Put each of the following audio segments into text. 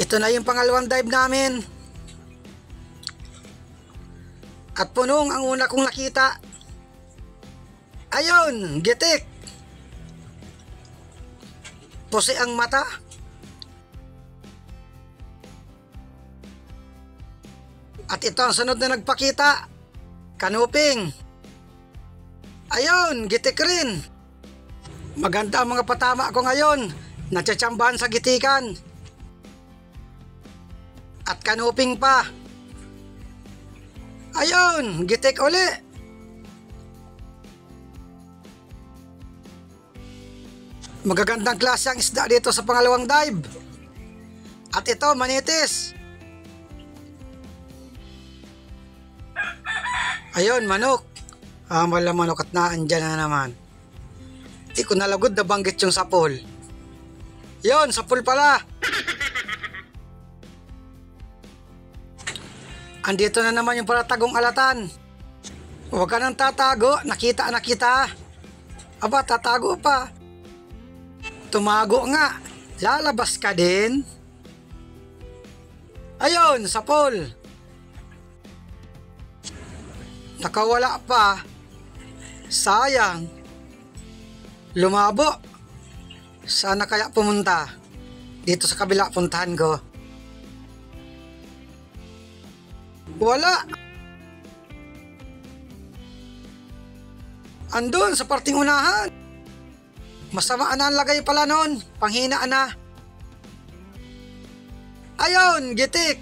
Ito na yung pangalawang dive namin. At punong ang una kong nakita. Ayun, gitik. Pusi ang mata. At ito ang sunod na nagpakita. Kanuping. Ayun, gitik rin. Maganda ang mga patama ko ngayon. Natsatsambahan sa gitikan. At kanuping pa. Ayun, gitik uli. Magagandang klase ang isda dito sa pangalawang dive. At ito, manitis. Ayun, manok. Wala manok at naandyan na naman. Di ko nalagod na banggit yung sapol. Yun, sapol pala. Andito na naman yung palatagong alatan. Huwag ka nang tatago, nakita na kita. Aba, tatago pa. Tumago nga, lalabas ka din. Ayun, sapol. Nakawala pa. Sayang. Lumabo. Sana kaya pumunta. Dito sa kabila puntahan ko. Wala. Andun sa parting unahan. Masamaan na ang lagay pala nun. Panghinaan na. Ayun, gitik.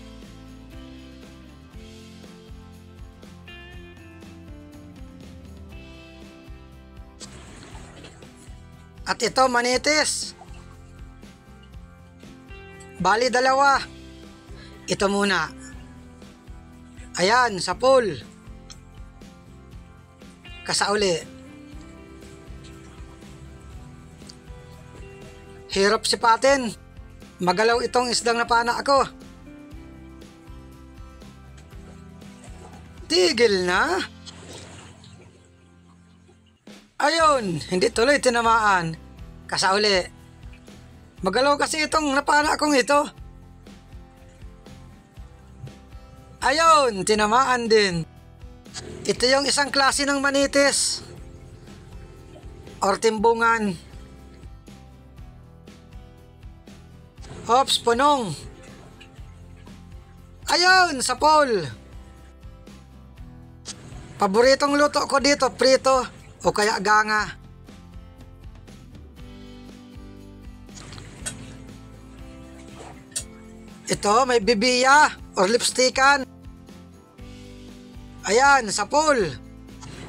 At ito, manitis. Bali, dalawa. Ito muna. Ayan, sapul. Kasauli. Hirap sipatin. Magalaw itong isdang napana ako. Tigil na. Ayun, hindi tuloy tinamaan. Kasauli. Magalaw kasi itong napana akong ito. Ayun, tinamaan din. Ito yung isang klase ng manitis. Or timbungan. Ops, punong. Ayun, sapol. Paboritong luto ko dito, prito o kaya ganga. Ito, may bibiya or lipstickan. Ayan, sapol.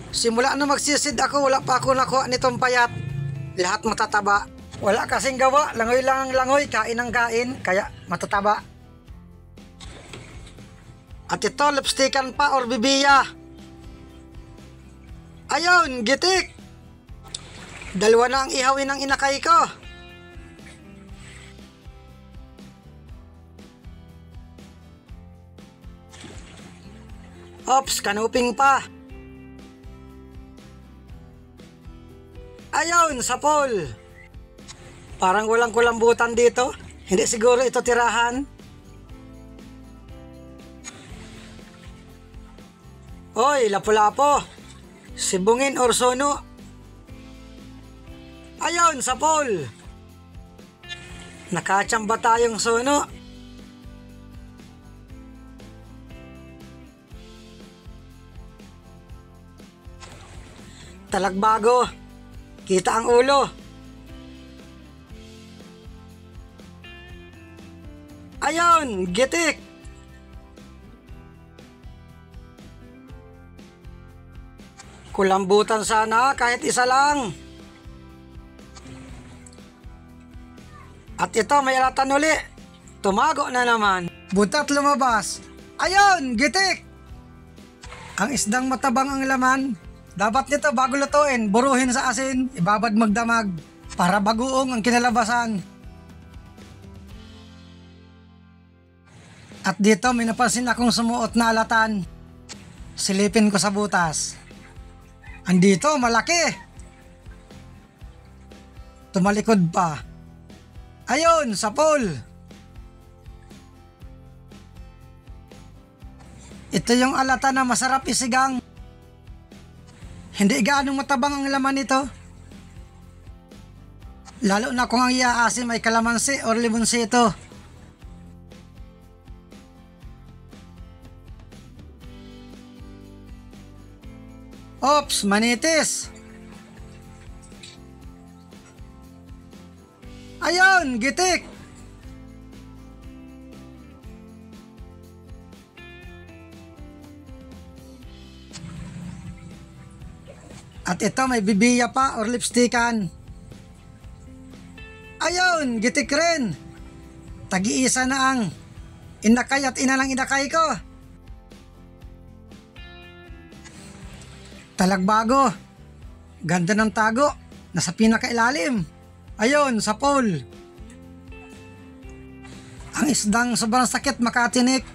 Simula na magsisid ako, wala pa ako nakuha nitong payat. Lahat matataba. Wala kasing gawa, langoy lang ang langoy, kain ang kain, kaya matataba. At ito, lipstickan pa or bibiya. Ayun, gitik. Dalawa na ang ihawin ng inakay ko. Ops, kanuping pa. Ayun, sapol. Parang walang kulambutan dito. Hindi siguro ito tirahan. Oy, lapu-lapo. Sibungin or sono. Ayun, sapol. Nakachamba tayong sono. Talagbago. Kita ang ulo. Ayun, gitik. Kulambutan sana kahit isa lang. At ito, may alatan uli. Tumago na naman. Butat lumabas. Ayun, gitik. Ang isdang matabang ang laman. Dapat nito bago lutuin, buruhin sa asin, ibabad magdamag para bagoong ang kinalabasan. At dito may napansin akong sumuot na alatan. Silipin ko sa butas. Andito, malaki. Tumalikod pa. Ayun, sapol. Ito yung alata na masarap isigang. Hindi gaanong matabang ang laman nito. Lalo na kung ang iaasim ay kalamansi or limonsi ito. Ops, manitis. Ayun, gitik. At ito may bibiya pa or lipstickan. Ayun, gitik rin. Tag-iisa na ang inakay at inalang inakay ko. Talagbago. Ganda ng tago. Nasa pinakailalim. Ayun, sa pole. Ang isdang sobrang sakit makatinik.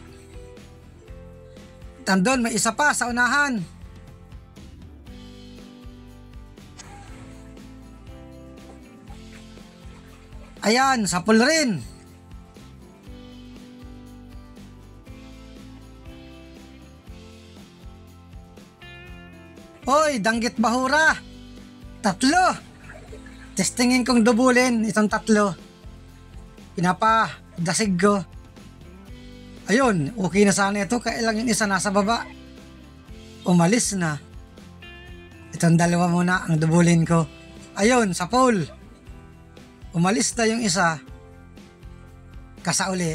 Tandon, may isa pa sa unahan. Ayan, sa pool rin. Hoy, danggit bahura. 3. Testingin kong dubulin itong 3. Pinapadasig ko. Ayun, okay na sana ito. Kailang yung isa nasa baba. Umalis na. Itong 2 muna ang dubulin ko. Ayun, sa pool. Umalis na yung isa. Kasauli.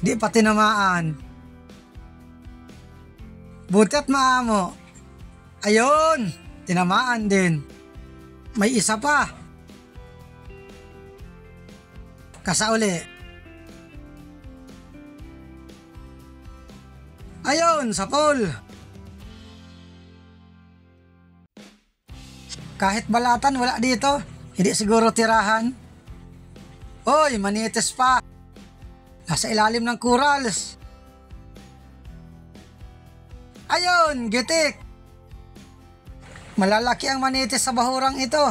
Di pa tinamaan. Buti at maamo. Ayun, tinamaan din. May isa pa. Kasauli. Ayun, sa pool. Kahit balatan wala dito. Hindi siguro tirahan. Oy, manitis pa. Nasa ilalim ng corals. Ayun, gitik. Malalaki ang manitis sa bahurang ito.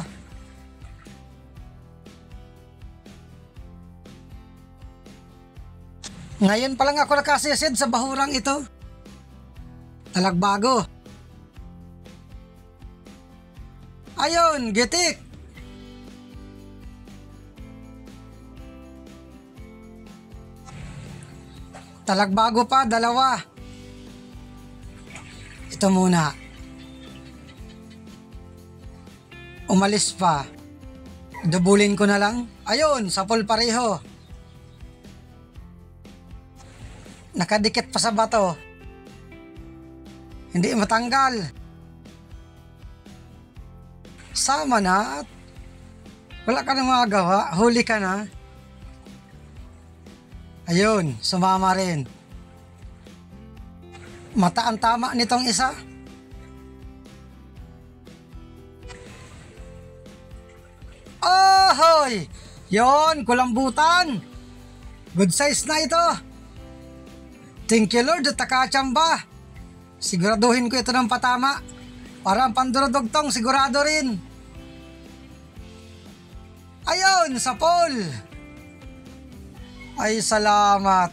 Ngayon pa lang ako nakasisid sa bahurang ito. Talagbago. Ayun, gitik. Talagbago pa, 2. Ito muna. Umalis pa. Dubulin ko na lang. Ayun, sa pool pareho. Nakadikit pa sa bato. Hindi matanggal. Sama na at wala ka na magagawa. Huli ka na. Ayun, sumama rin. Mata ang tama nitong isa. Ahoy! Yon, kulambutan. Good size na ito. Thank you Lord at takachamba. Siguraduhin ko ito ng patama. Para ang pandurudugtong sigurado rin. Ayun, sa pool. Ay, salamat.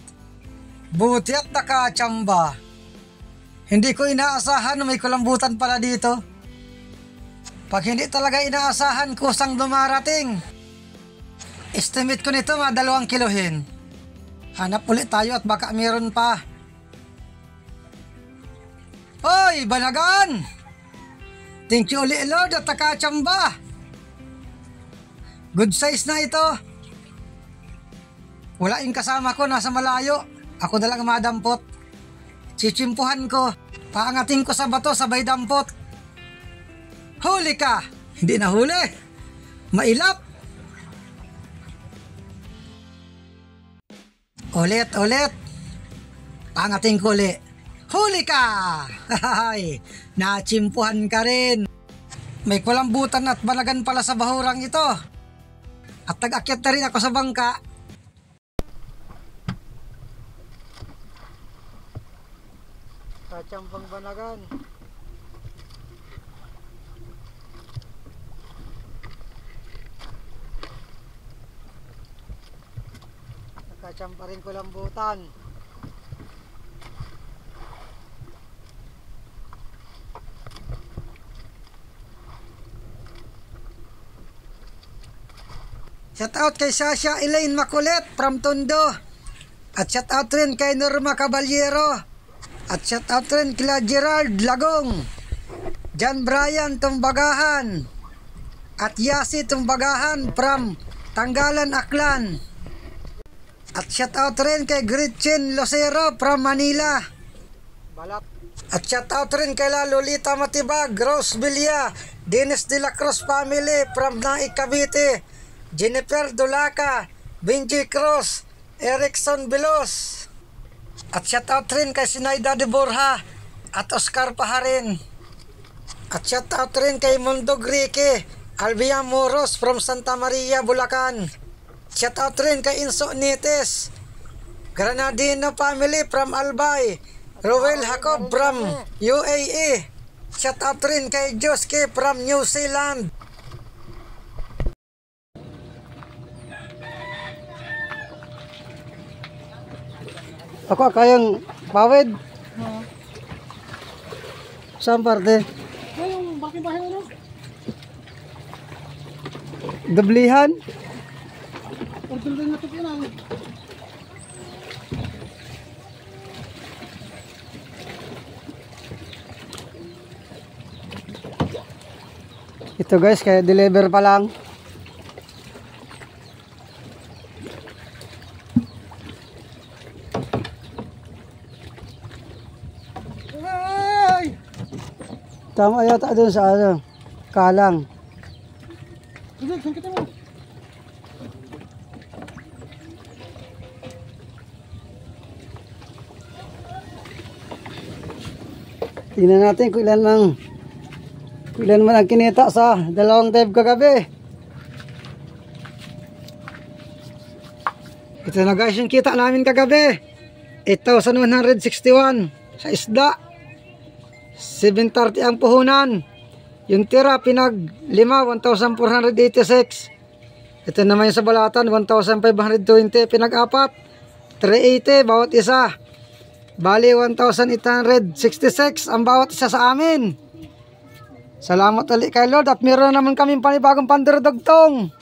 Buti at nakachamba. Hindi ko inaasahan na may kulambutan pala dito. Pag hindi talaga inaasahan, kusang dumarating. Estimate ko nito mga 2 kilohin. Hanap ulit tayo at baka meron pa. Hoy, banagan! Thank you ulit Lord at nakachamba. Good size na ito. Wala yung kasama ko, nasa malayo. Ako na lang madampot. Chichimpuhan ko. Paangatin ko sa bato, sabay dampot. Huli ka! Hindi na huli. Mailap. Ulit. Paangatin ko ulit. Huli ka! Hahay! Nachimpuhan ka rin. May kulambutan at banagan pala sa bahurang ito. At nag-akyat na rin ako sa bangka. Kachampang banagan. Nakachampa rin kulambutan. Shout out kay Sasha Elaine Makulit from Tondo. At shout out rin kay Norma Caballero. At shout out rin kila Gerard Lagong, John Brian Tumbagahan, at Yasi Tumbagahan from Tanggalan, Aklan. At shout out rin kay Gretchen Lucero from Manila. At shout out rin kay Lolita Matibag, Rose Villa, Dennis De La Cruz family from Naik Cavite, Jennifer Dulaca, Benji Cruz, Erickson Belos. At shout out rin kay Sinaida de Borja at Oscar Paharin. At shout out rin kay Mundo Grique, Albia Moros from Santa Maria, Bulacan. Shout out rin kay Inso Nites, Granadino family from Albay, Rowel Jacob from UAE. Shout out rin kay Joske from New Zealand. Ako kayang pawid. Saan parte? Yung bahay ano? Gablihan? Order din natin yan. Ito guys, kaya deliver pa lang. Tama yata doon sa ano, Kalang. Saan kita mo? Tingnan natin kung ilan man ang kinita sa dalawang dive kagabi. Ito na guys yung kita namin kagabi. 8,161 sa isda. 730 ang puhunan. Yung tira pinag 5, 1,486. Ito naman yung sa balatan, 1,520 pinag 4, 380 bawat isa. Bali 1,866 ang bawat isa sa amin. Salamat ulit kay Lord at meron naman kaming panibagong pandurudugtong.